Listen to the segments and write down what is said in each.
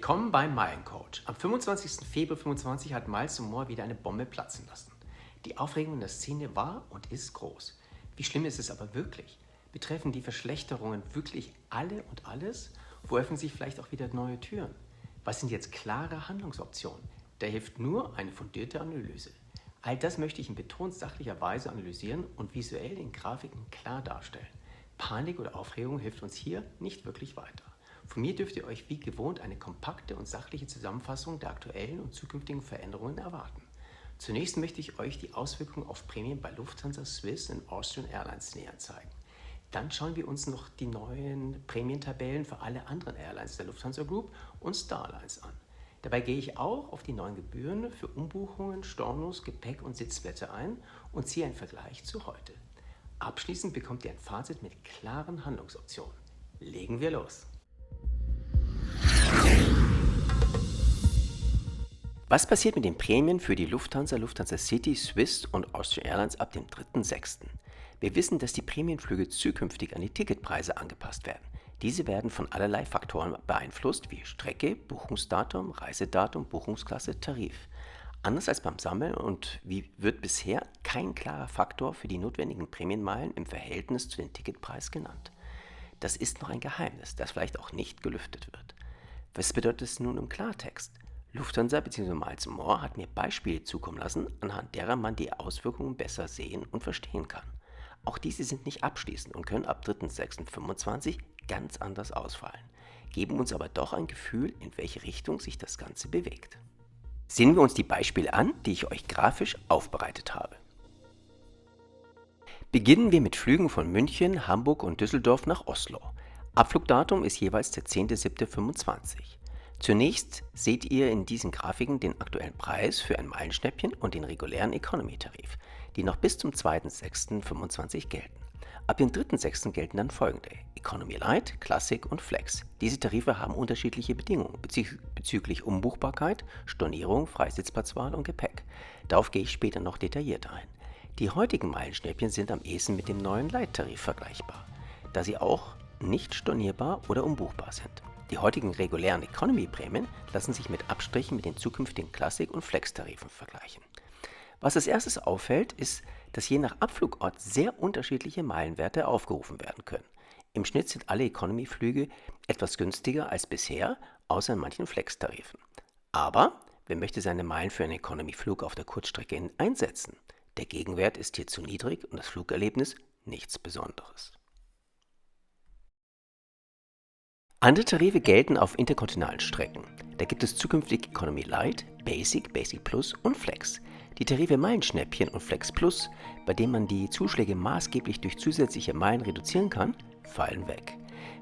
Willkommen beim Meilencoach. Am 25. Februar 2025 hat Miles Moore wieder eine Bombe platzen lassen. Die Aufregung in der Szene war und ist groß. Wie schlimm ist es aber wirklich? Betreffen die Verschlechterungen wirklich alle und alles? Wo öffnen sich vielleicht auch wieder neue Türen? Was sind jetzt klare Handlungsoptionen? Da hilft nur eine fundierte Analyse. All das möchte ich in betont sachlicher Weise analysieren und visuell in Grafiken klar darstellen. Panik oder Aufregung hilft uns hier nicht wirklich weiter. Von mir dürft ihr euch wie gewohnt eine kompakte und sachliche Zusammenfassung der aktuellen und zukünftigen Veränderungen erwarten. Zunächst möchte ich euch die Auswirkungen auf Prämien bei Lufthansa, Swiss und Austrian Airlines näher zeigen. Dann schauen wir uns noch die neuen Prämientabellen für alle anderen Airlines der Lufthansa Group und Star Alliance an. Dabei gehe ich auch auf die neuen Gebühren für Umbuchungen, Stornos, Gepäck und Sitzplätze ein und ziehe einen Vergleich zu heute. Abschließend bekommt ihr ein Fazit mit klaren Handlungsoptionen. Legen wir los! Was passiert mit den Prämien für die Lufthansa, Lufthansa City, Swiss und Austrian Airlines ab dem 3.6.? Wir wissen, dass die Prämienflüge zukünftig an die Ticketpreise angepasst werden. Diese werden von allerlei Faktoren beeinflusst, wie Strecke, Buchungsdatum, Reisedatum, Buchungsklasse, Tarif. Anders als beim Sammeln und wie wird bisher kein klarer Faktor für die notwendigen Prämienmeilen im Verhältnis zu den Ticketpreis genannt. Das ist noch ein Geheimnis, das vielleicht auch nicht gelüftet wird. Was bedeutet es nun im Klartext? Lufthansa bzw. Miles Moore hat mir Beispiele zukommen lassen, anhand derer man die Auswirkungen besser sehen und verstehen kann. Auch diese sind nicht abschließend und können ab 3.6.25 ganz anders ausfallen, geben uns aber doch ein Gefühl, in welche Richtung sich das Ganze bewegt. Sehen wir uns die Beispiele an, die ich euch grafisch aufbereitet habe. Beginnen wir mit Flügen von München, Hamburg und Düsseldorf nach Oslo. Abflugdatum ist jeweils der 10.07.25. Zunächst seht ihr in diesen Grafiken den aktuellen Preis für ein Meilenschnäppchen und den regulären Economy-Tarif, die noch bis zum 2.06.25 gelten. Ab dem 3.06. gelten dann folgende: Economy Light, Classic und Flex. Diese Tarife haben unterschiedliche Bedingungen bezüglich Umbuchbarkeit, Stornierung, Freisitzplatzwahl und Gepäck. Darauf gehe ich später noch detailliert ein. Die heutigen Meilenschnäppchen sind am ehesten mit dem neuen Light-Tarif vergleichbar, da sie auch nicht stornierbar oder umbuchbar sind. Die heutigen regulären Economy-Prämien lassen sich mit Abstrichen mit den zukünftigen Classic- und Flex-Tarifen vergleichen. Was als erstes auffällt, ist, dass je nach Abflugort sehr unterschiedliche Meilenwerte aufgerufen werden können. Im Schnitt sind alle Economy-Flüge etwas günstiger als bisher, außer in manchen Flex-Tarifen. Aber wer möchte seine Meilen für einen Economy-Flug auf der Kurzstrecke einsetzen? Der Gegenwert ist hier zu niedrig und das Flugerlebnis nichts Besonderes. Andere Tarife gelten auf interkontinentalen Strecken. Da gibt es zukünftig Economy Light, Basic, Basic Plus und Flex. Die Tarife Meilenschnäppchen und Flex Plus, bei denen man die Zuschläge maßgeblich durch zusätzliche Meilen reduzieren kann, fallen weg.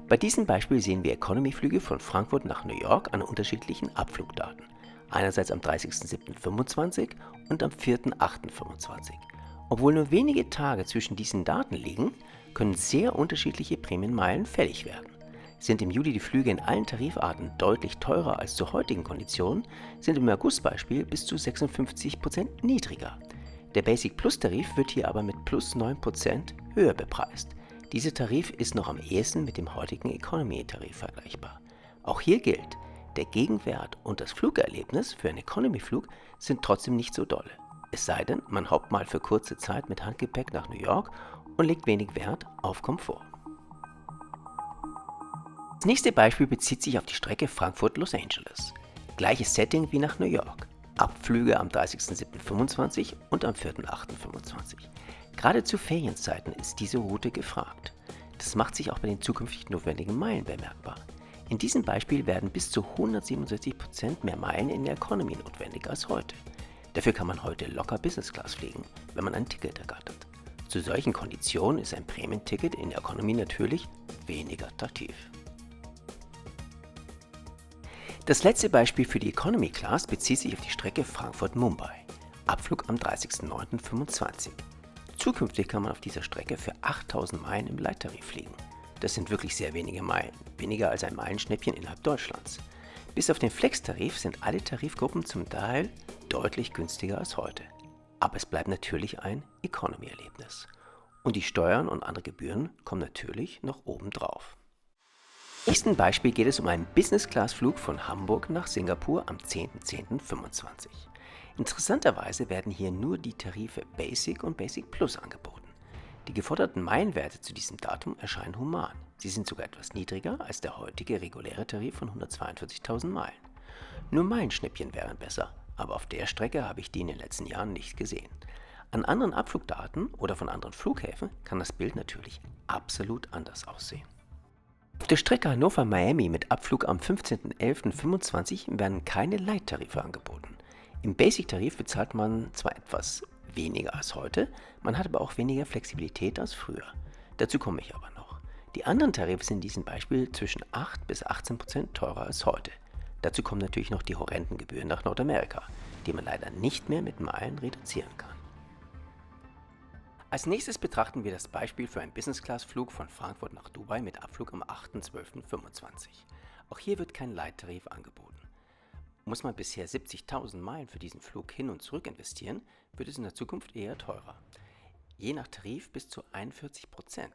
Bei diesem Beispiel sehen wir Economy-Flüge von Frankfurt nach New York an unterschiedlichen Abflugdaten. Einerseits am 30.07.25 und am 4.08.25. Obwohl nur wenige Tage zwischen diesen Daten liegen, können sehr unterschiedliche Prämienmeilen fällig werden. Sind im Juli die Flüge in allen Tarifarten deutlich teurer als zu heutigen Konditionen, sind im August-Beispiel bis zu 56% niedriger. Der Basic Plus Tarif wird hier aber mit plus 9% höher bepreist. Dieser Tarif ist noch am ehesten mit dem heutigen Economy-Tarif vergleichbar. Auch hier gilt, der Gegenwert und das Flugerlebnis für einen Economy-Flug sind trotzdem nicht so dolle. Es sei denn, man hoppt mal für kurze Zeit mit Handgepäck nach New York und legt wenig Wert auf Komfort. Das nächste Beispiel bezieht sich auf die Strecke Frankfurt-Los Angeles. Gleiches Setting wie nach New York. Abflüge am 30.07.25 und am 4.08.25. Gerade zu Ferienzeiten ist diese Route gefragt. Das macht sich auch bei den zukünftig notwendigen Meilen bemerkbar. In diesem Beispiel werden bis zu 167% mehr Meilen in der Economy notwendig als heute. Dafür kann man heute locker Business Class fliegen, wenn man ein Ticket ergattert. Zu solchen Konditionen ist ein Prämienticket in der Economy natürlich weniger attraktiv. Das letzte Beispiel für die Economy Class bezieht sich auf die Strecke Frankfurt-Mumbai. Abflug am 30.09.25. Zukünftig kann man auf dieser Strecke für 8000 Meilen im Leittarif fliegen. Das sind wirklich sehr wenige Meilen, weniger als ein Meilenschnäppchen innerhalb Deutschlands. Bis auf den Flex-Tarif sind alle Tarifgruppen zum Teil deutlich günstiger als heute. Aber es bleibt natürlich ein Economy-Erlebnis. Und die Steuern und andere Gebühren kommen natürlich noch oben drauf. Im nächsten Beispiel geht es um einen Business-Class-Flug von Hamburg nach Singapur am 10.10.25. Interessanterweise werden hier nur die Tarife Basic und Basic Plus angeboten. Die geforderten Meilenwerte zu diesem Datum erscheinen human. Sie sind sogar etwas niedriger als der heutige reguläre Tarif von 142.000 Meilen. Nur Meilenschnäppchen wären besser, aber auf der Strecke habe ich die in den letzten Jahren nicht gesehen. An anderen Abflugdaten oder von anderen Flughäfen kann das Bild natürlich absolut anders aussehen. Auf der Strecke Hannover-Miami mit Abflug am 15.11.25 werden keine Leittarife angeboten. Im Basic-Tarif bezahlt man zwar etwas weniger als heute, man hat aber auch weniger Flexibilität als früher. Dazu komme ich aber noch. Die anderen Tarife sind in diesem Beispiel zwischen 8 bis 18% teurer als heute. Dazu kommen natürlich noch die horrenden Gebühren nach Nordamerika, die man leider nicht mehr mit Meilen reduzieren kann. Als nächstes betrachten wir das Beispiel für einen Business-Class-Flug von Frankfurt nach Dubai mit Abflug am 8.12.25. Auch hier wird kein Leittarif angeboten. Muss man bisher 70.000 Meilen für diesen Flug hin und zurück investieren, wird es in der Zukunft eher teurer. Je nach Tarif bis zu 41%.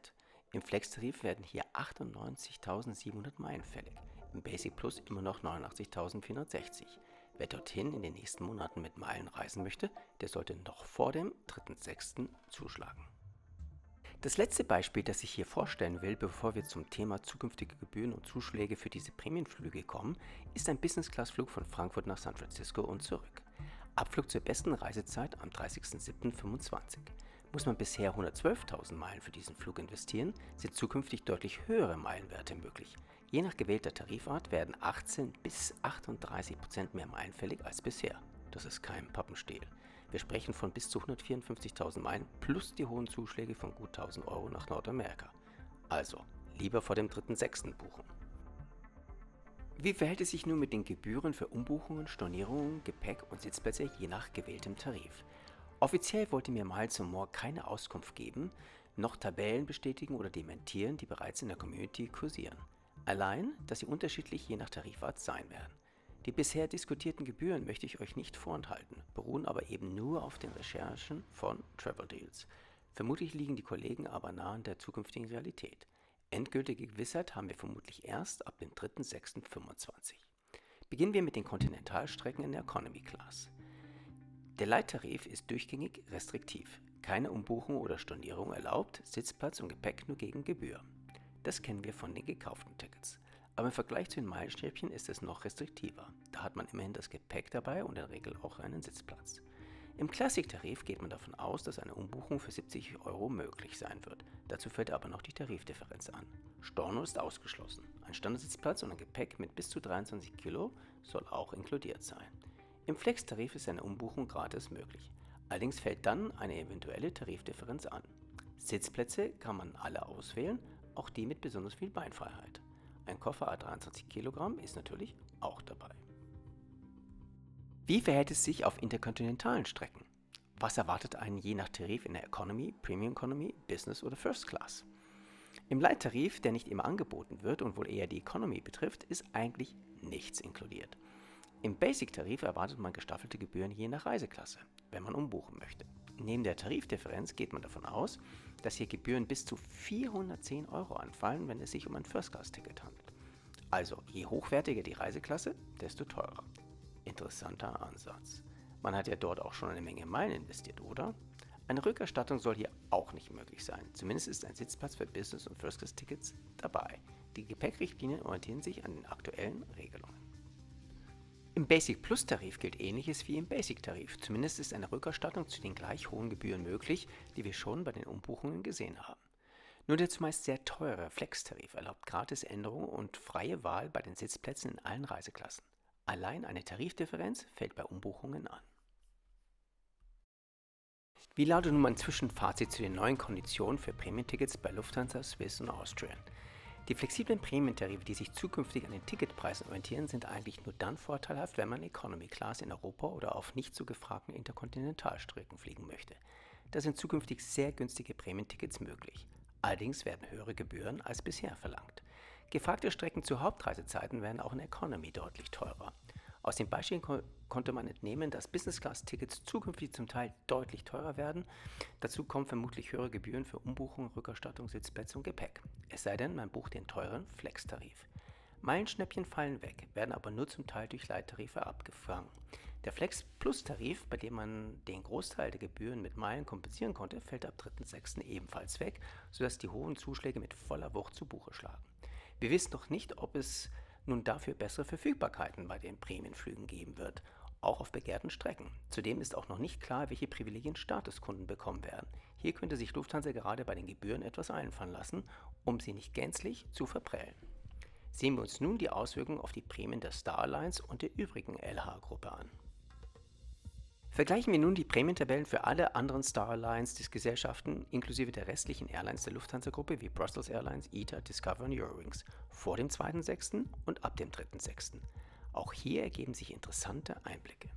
Im Flex-Tarif werden hier 98.700 Meilen fällig, im Basic Plus immer noch 89.460. Wer dorthin in den nächsten Monaten mit Meilen reisen möchte, der sollte noch vor dem 3.6. zuschlagen. Das letzte Beispiel, das ich hier vorstellen will, bevor wir zum Thema zukünftige Gebühren und Zuschläge für diese Prämienflüge kommen, ist ein Business-Class-Flug von Frankfurt nach San Francisco und zurück. Abflug zur besten Reisezeit am 30.07.25. Muss man bisher 112.000 Meilen für diesen Flug investieren, sind zukünftig deutlich höhere Meilenwerte möglich. Je nach gewählter Tarifart werden 18 bis 38% mehr Meilen fällig als bisher. Das ist kein Pappenstiel. Wir sprechen von bis zu 154.000 Meilen plus die hohen Zuschläge von gut 1.000 Euro nach Nordamerika. Also, lieber vor dem 3.6. buchen. Wie verhält es sich nun mit den Gebühren für Umbuchungen, Stornierungen, Gepäck und Sitzplätze je nach gewähltem Tarif? Offiziell wollte mir Miles & More keine Auskunft geben, noch Tabellen bestätigen oder dementieren, die bereits in der Community kursieren. Allein, dass sie unterschiedlich je nach Tarifart sein werden. Die bisher diskutierten Gebühren möchte ich euch nicht vorenthalten, beruhen aber eben nur auf den Recherchen von Travel Deals. Vermutlich liegen die Kollegen aber nahe an der zukünftigen Realität. Endgültige Gewissheit haben wir vermutlich erst ab dem 3.6.25. Beginnen wir mit den Kontinentalstrecken in der Economy Class. Der Leittarif ist durchgängig restriktiv. Keine Umbuchung oder Stornierung erlaubt, Sitzplatz und Gepäck nur gegen Gebühr. Das kennen wir von den gekauften Tickets. Aber im Vergleich zu den Meilenstäbchen ist es noch restriktiver. Da hat man immerhin das Gepäck dabei und in der Regel auch einen Sitzplatz. Im Classic-Tarif geht man davon aus, dass eine Umbuchung für 70 Euro möglich sein wird. Dazu fällt aber noch die Tarifdifferenz an. Storno ist ausgeschlossen. Ein Standardsitzplatz und ein Gepäck mit bis zu 23 Kilo soll auch inkludiert sein. Im Flex-Tarif ist eine Umbuchung gratis möglich. Allerdings fällt dann eine eventuelle Tarifdifferenz an. Sitzplätze kann man alle auswählen, auch die mit besonders viel Beinfreiheit. Ein Koffer A23 Kilogramm ist natürlich auch dabei. Wie verhält es sich auf interkontinentalen Strecken? Was erwartet einen je nach Tarif in der Economy, Premium Economy, Business oder First Class? Im Leittarif, der nicht immer angeboten wird und wohl eher die Economy betrifft, ist eigentlich nichts inkludiert. Im Basic-Tarif erwartet man gestaffelte Gebühren je nach Reiseklasse, wenn man umbuchen möchte. Neben der Tarifdifferenz geht man davon aus, dass hier Gebühren bis zu 410 Euro anfallen, wenn es sich um ein First-Class-Ticket handelt. Also, je hochwertiger die Reiseklasse, desto teurer. Interessanter Ansatz. Man hat ja dort auch schon eine Menge Meilen investiert, oder? Eine Rückerstattung soll hier auch nicht möglich sein. Zumindest ist ein Sitzplatz für Business- und First-Class-Tickets dabei. Die Gepäckrichtlinien orientieren sich an den aktuellen Regelungen. Im Basic Plus Tarif gilt Ähnliches wie im Basic Tarif. Zumindest ist eine Rückerstattung zu den gleich hohen Gebühren möglich, die wir schon bei den Umbuchungen gesehen haben. Nur der zumeist sehr teure Flex-Tarif erlaubt Gratisänderungen und freie Wahl bei den Sitzplätzen in allen Reiseklassen. Allein eine Tarifdifferenz fällt bei Umbuchungen an. Wie lautet nun mein Zwischenfazit zu den neuen Konditionen für Prämientickets bei Lufthansa, Swiss und Austrian? Die flexiblen Prämientarife, die sich zukünftig an den Ticketpreisen orientieren, sind eigentlich nur dann vorteilhaft, wenn man Economy Class in Europa oder auf nicht so gefragten Interkontinentalstrecken fliegen möchte. Da sind zukünftig sehr günstige Prämientickets möglich. Allerdings werden höhere Gebühren als bisher verlangt. Gefragte Strecken zu Hauptreisezeiten werden auch in Economy deutlich teurer. Aus den Beispielen konnte man entnehmen, dass Business-Class-Tickets zukünftig zum Teil deutlich teurer werden. Dazu kommen vermutlich höhere Gebühren für Umbuchung, Rückerstattung, Sitzplätze und Gepäck. Es sei denn, man bucht den teuren Flex-Tarif. Meilenschnäppchen fallen weg, werden aber nur zum Teil durch Leittarife abgefangen. Der Flex-Plus-Tarif, bei dem man den Großteil der Gebühren mit Meilen kompensieren konnte, fällt ab 3.6. ebenfalls weg, sodass die hohen Zuschläge mit voller Wucht zu Buche schlagen. Wir wissen noch nicht, ob es nun dafür bessere Verfügbarkeiten bei den Prämienflügen geben wird, auch auf begehrten Strecken. Zudem ist auch noch nicht klar, welche Privilegien Statuskunden bekommen werden. Hier könnte sich Lufthansa gerade bei den Gebühren etwas einfallen lassen, um sie nicht gänzlich zu verprellen. Sehen wir uns nun die Auswirkungen auf die Prämien der Star Alliance und der übrigen LH-Gruppe an. Vergleichen wir nun die Prämientabellen für alle anderen Star Alliance-Gesellschaften inklusive der restlichen Airlines der Lufthansa-Gruppe wie Brussels Airlines, ITA, Discover und Eurowings vor dem 2.6. und ab dem 3.6. Auch hier ergeben sich interessante Einblicke.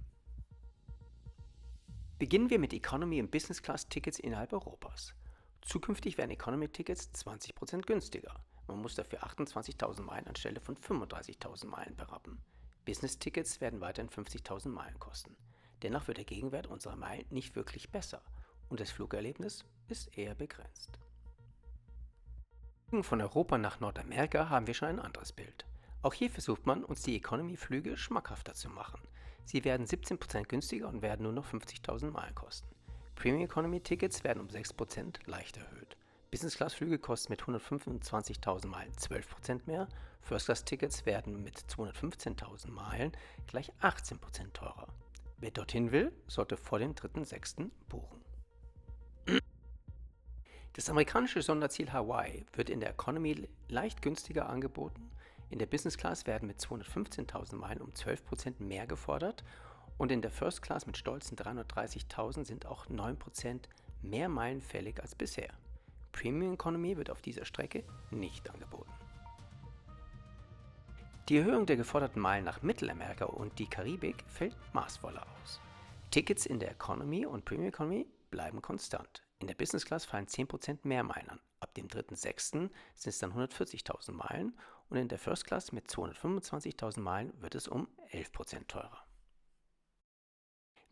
Beginnen wir mit Economy- und Business-Class-Tickets innerhalb Europas. Zukünftig werden Economy-Tickets 20% günstiger. Man muss dafür 28.000 Meilen anstelle von 35.000 Meilen berappen. Business-Tickets werden weiterhin 50.000 Meilen kosten. Dennoch wird der Gegenwert unserer Meilen nicht wirklich besser und das Flugerlebnis ist eher begrenzt. Von Europa nach Nordamerika haben wir schon ein anderes Bild. Auch hier versucht man, uns die Economy-Flüge schmackhafter zu machen. Sie werden 17% günstiger und werden nur noch 50.000 Meilen kosten. Premium Economy Tickets werden um 6% leicht erhöht. Business-Class-Flüge kosten mit 125.000 Meilen 12% mehr. First-Class-Tickets werden mit 215.000 Meilen gleich 18% teurer. Wer dorthin will, sollte vor dem 3.6. buchen. Das amerikanische Sonderziel Hawaii wird in der Economy leicht günstiger angeboten. In der Business Class werden mit 215.000 Meilen um 12% mehr gefordert und in der First Class mit stolzen 330.000 sind auch 9% mehr Meilen fällig als bisher. Premium Economy wird auf dieser Strecke nicht angeboten. Die Erhöhung der geforderten Meilen nach Mittelamerika und die Karibik fällt maßvoller aus. Tickets in der Economy und Premium Economy bleiben konstant. In der Business Class fallen 10% mehr Meilen an. Ab dem 3.6. sind es dann 140.000 Meilen und in der First Class mit 225.000 Meilen wird es um 11% teurer.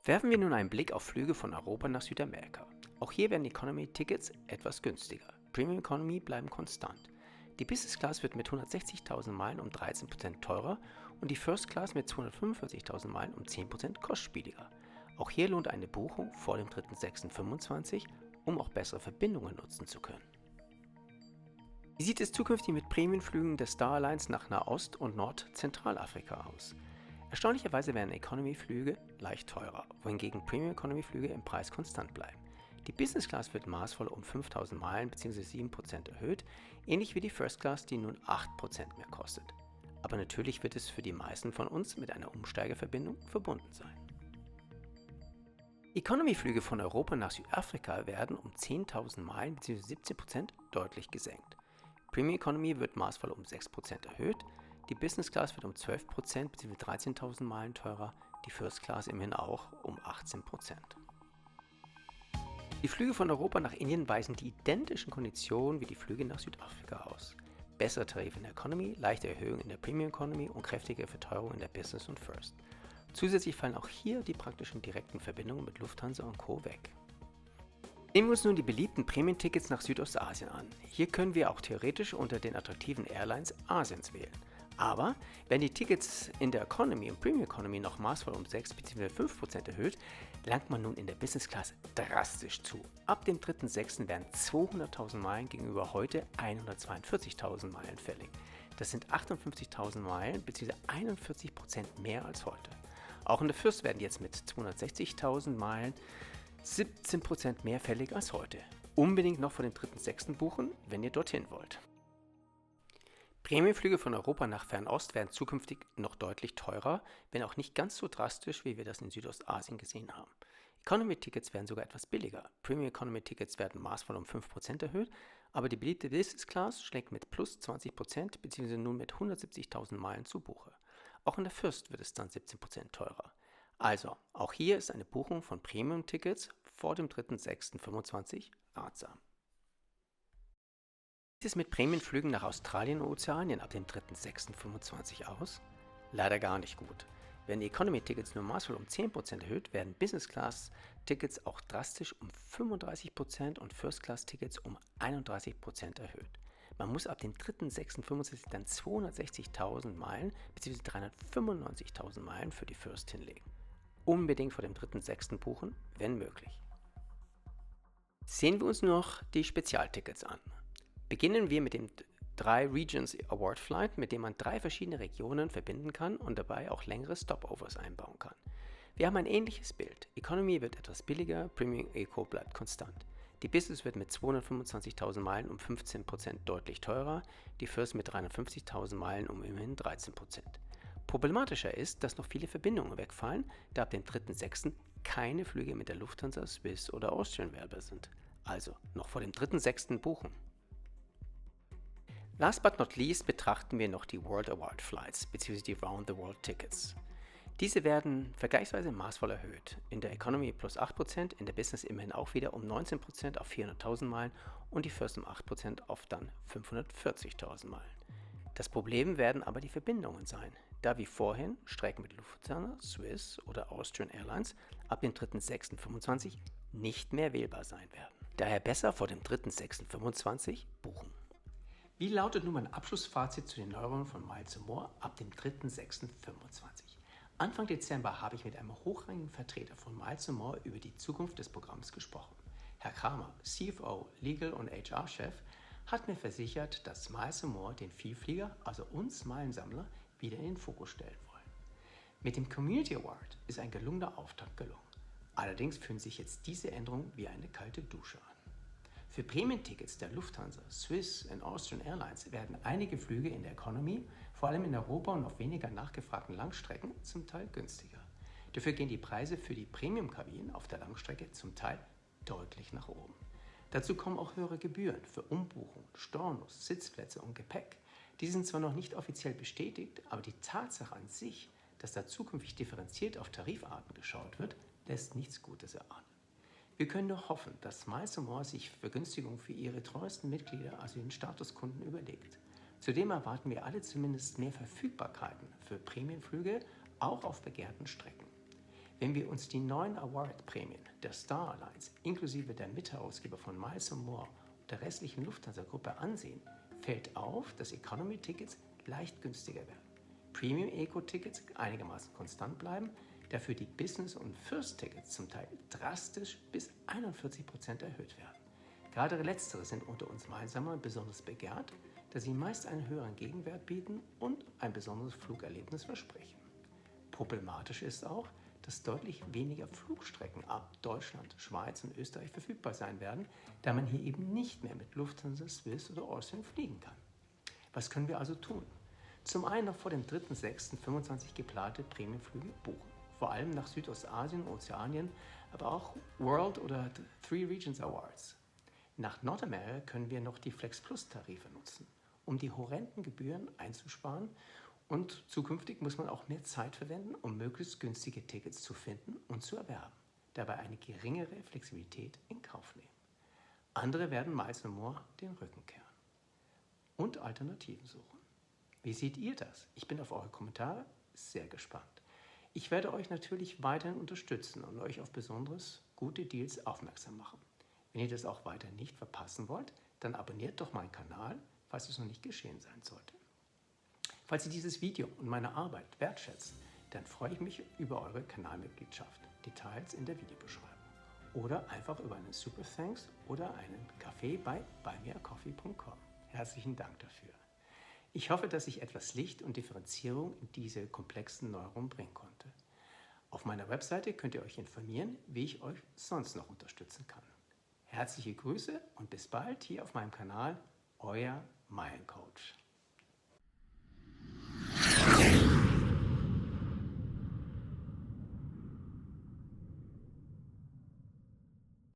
Werfen wir nun einen Blick auf Flüge von Europa nach Südamerika. Auch hier werden Economy-Tickets etwas günstiger. Premium Economy bleiben konstant. Die Business Class wird mit 160.000 Meilen um 13% teurer und die First Class mit 245.000 Meilen um 10% kostspieliger. Auch hier lohnt eine Buchung vor dem 3.6.25, um auch bessere Verbindungen nutzen zu können. Wie sieht es zukünftig mit Prämienflügen der Star Alliance nach Nahost- und Nordzentralafrika aus? Erstaunlicherweise werden Economy-Flüge leicht teurer, wohingegen Premium-Economy-Flüge im Preis konstant bleiben. Die Business Class wird maßvoll um 5.000 Meilen bzw. 7% erhöht, ähnlich wie die First Class, die nun 8% mehr kostet. Aber natürlich wird es für die meisten von uns mit einer Umsteigerverbindung verbunden sein. Economy-Flüge von Europa nach Südafrika werden um 10.000 Meilen bzw. 17% deutlich gesenkt. Premium Economy wird maßvoll um 6% erhöht, die Business Class wird um 12% bzw. 13.000 Meilen teurer, die First Class immerhin auch um 18%. Die Flüge von Europa nach Indien weisen die identischen Konditionen wie die Flüge nach Südafrika aus. Bessere Tarife in der Economy, leichte Erhöhungen in der Premium Economy und kräftige Verteuerung in der Business und First. Zusätzlich fallen auch hier die praktischen direkten Verbindungen mit Lufthansa und Co. weg. Nehmen wir uns nun die beliebten Prämientickets nach Südostasien an. Hier können wir auch theoretisch unter den attraktiven Airlines Asiens wählen. Aber werden die Tickets in der Economy und Premium Economy noch maßvoll um 6 bzw. 5% erhöht, langt man nun in der Business Class drastisch zu. Ab dem 3.6. werden 200.000 Meilen gegenüber heute 142.000 Meilen fällig. Das sind 58.000 Meilen bzw. 41% mehr als heute. Auch in der First werden jetzt mit 260.000 Meilen 17% mehr fällig als heute. Unbedingt noch vor dem 3.6. buchen, wenn ihr dorthin wollt. Prämienflüge von Europa nach Fernost werden zukünftig noch deutlich teurer, wenn auch nicht ganz so drastisch, wie wir das in Südostasien gesehen haben. Economy-Tickets werden sogar etwas billiger. Premium Economy-Tickets werden maßvoll um 5% erhöht, aber die beliebte Business Class schlägt mit plus 20% bzw. nun mit 170.000 Meilen zu Buche. Auch in der First wird es dann 17% teurer. Also, auch hier ist eine Buchung von Premium-Tickets vor dem 3.6.25 ratsam. Wie sieht es mit Prämienflügen nach Australien und Ozeanien ab dem 3.6.25 aus? Leider gar nicht gut. Werden die Economy-Tickets nur maßvoll um 10% erhöht, werden Business-Class-Tickets auch drastisch um 35% und First-Class-Tickets um 31% erhöht. Man muss ab dem 3.6.25 dann 260.000 Meilen bzw. 395.000 Meilen für die First hinlegen. Unbedingt vor dem 3.6. buchen, wenn möglich. Sehen wir uns noch die Spezialtickets an. Beginnen wir mit dem 3 Regions Award Flight, mit dem man 3 verschiedene Regionen verbinden kann und dabei auch längere Stopovers einbauen kann. Wir haben ein ähnliches Bild. Economy wird etwas billiger, Premium Eco bleibt konstant. Die Business wird mit 225.000 Meilen um 15% deutlich teurer, die First mit 350.000 Meilen um immerhin 13%. Problematischer ist, dass noch viele Verbindungen wegfallen, da ab dem 3.6. keine Flüge mit der Lufthansa, Swiss oder Austrian wählbar sind. Also noch vor dem 3.6. buchen. Last but not least betrachten wir noch die World Award Flights bzw. die Round the World Tickets. Diese werden vergleichsweise maßvoll erhöht. In der Economy plus 8%, in der Business immerhin auch wieder um 19% auf 400.000 Meilen und die First um 8% auf dann 540.000 Meilen. Das Problem werden aber die Verbindungen sein, da wie vorhin Strecken mit Lufthansa, Swiss oder Austrian Airlines ab dem 3.6.25 nicht mehr wählbar sein werden. Daher besser vor dem 3.6.25 buchen. Wie lautet nun mein Abschlussfazit zu den Neuerungen von Miles & More ab dem 3.6.25? Anfang Dezember habe ich mit einem hochrangigen Vertreter von Miles & More über die Zukunft des Programms gesprochen. Herr Kramer, CFO, Legal und HR-Chef, hat mir versichert, dass Miles & More den Vielflieger, also uns Meilensammler, wieder in den Fokus stellen wollen. Mit dem Community Award ist ein gelungener Auftakt gelungen. Allerdings fühlen sich jetzt diese Änderungen wie eine kalte Dusche an. Für Prämientickets der Lufthansa, Swiss und Austrian Airlines werden einige Flüge in der Economy, vor allem in Europa und auf weniger nachgefragten Langstrecken, zum Teil günstiger. Dafür gehen die Preise für die Premium-Kabinen auf der Langstrecke zum Teil deutlich nach oben. Dazu kommen auch höhere Gebühren für Umbuchung, Stornos, Sitzplätze und Gepäck. Die sind zwar noch nicht offiziell bestätigt, aber die Tatsache an sich, dass da zukünftig differenziert auf Tarifarten geschaut wird, lässt nichts Gutes erahnen. Wir können nur hoffen, dass Miles & More sich Vergünstigungen für ihre treuesten Mitglieder, also den Statuskunden, überlegt. Zudem erwarten wir alle zumindest mehr Verfügbarkeiten für Prämienflüge, auch auf begehrten Strecken. Wenn wir uns die neuen Award-Prämien der Star Alliance inklusive der Mitherausgeber von Miles & More und der restlichen Lufthansa-Gruppe ansehen, fällt auf, dass Economy-Tickets leicht günstiger werden. Premium-Eco-Tickets einigermaßen konstant bleiben, dafür die Business- und First-Tickets zum Teil drastisch bis 41% erhöht werden. Gerade letztere sind unter uns Meilensammlern besonders begehrt, da sie meist einen höheren Gegenwert bieten und ein besonderes Flugerlebnis versprechen. Problematisch ist auch, dass deutlich weniger Flugstrecken ab Deutschland, Schweiz und Österreich verfügbar sein werden, da man hier eben nicht mehr mit Lufthansa, Swiss oder Austrian fliegen kann. Was können wir also tun? Zum einen noch vor dem 3.6.25 geplante Prämienflüge buchen. Vor allem nach Südostasien, Ozeanien, aber auch World oder 3 Regions Awards. Nach Nordamerika können wir noch die Flex Plus Tarife nutzen, um die horrenden Gebühren einzusparen, und zukünftig muss man auch mehr Zeit verwenden, um möglichst günstige Tickets zu finden und zu erwerben, dabei eine geringere Flexibilität in Kauf nehmen. Andere werden Miles & More den Rücken kehren und Alternativen suchen. Wie seht ihr das? Ich bin auf eure Kommentare sehr gespannt. Ich werde euch natürlich weiterhin unterstützen und euch auf besonders gute Deals aufmerksam machen. Wenn ihr das auch weiter nicht verpassen wollt, dann abonniert doch meinen Kanal, falls es noch nicht geschehen sein sollte. Falls ihr dieses Video und meine Arbeit wertschätzt, dann freue ich mich über eure Kanalmitgliedschaft. Details in der Videobeschreibung. Oder einfach über einen Super Thanks oder einen Kaffee bei buymeacoffee.com. Herzlichen Dank dafür. Ich hoffe, dass ich etwas Licht und Differenzierung in diese komplexen Neuerungen bringen konnte. Auf meiner Webseite könnt ihr euch informieren, wie ich euch sonst noch unterstützen kann. Herzliche Grüße und bis bald hier auf meinem Kanal, euer Meilencoach.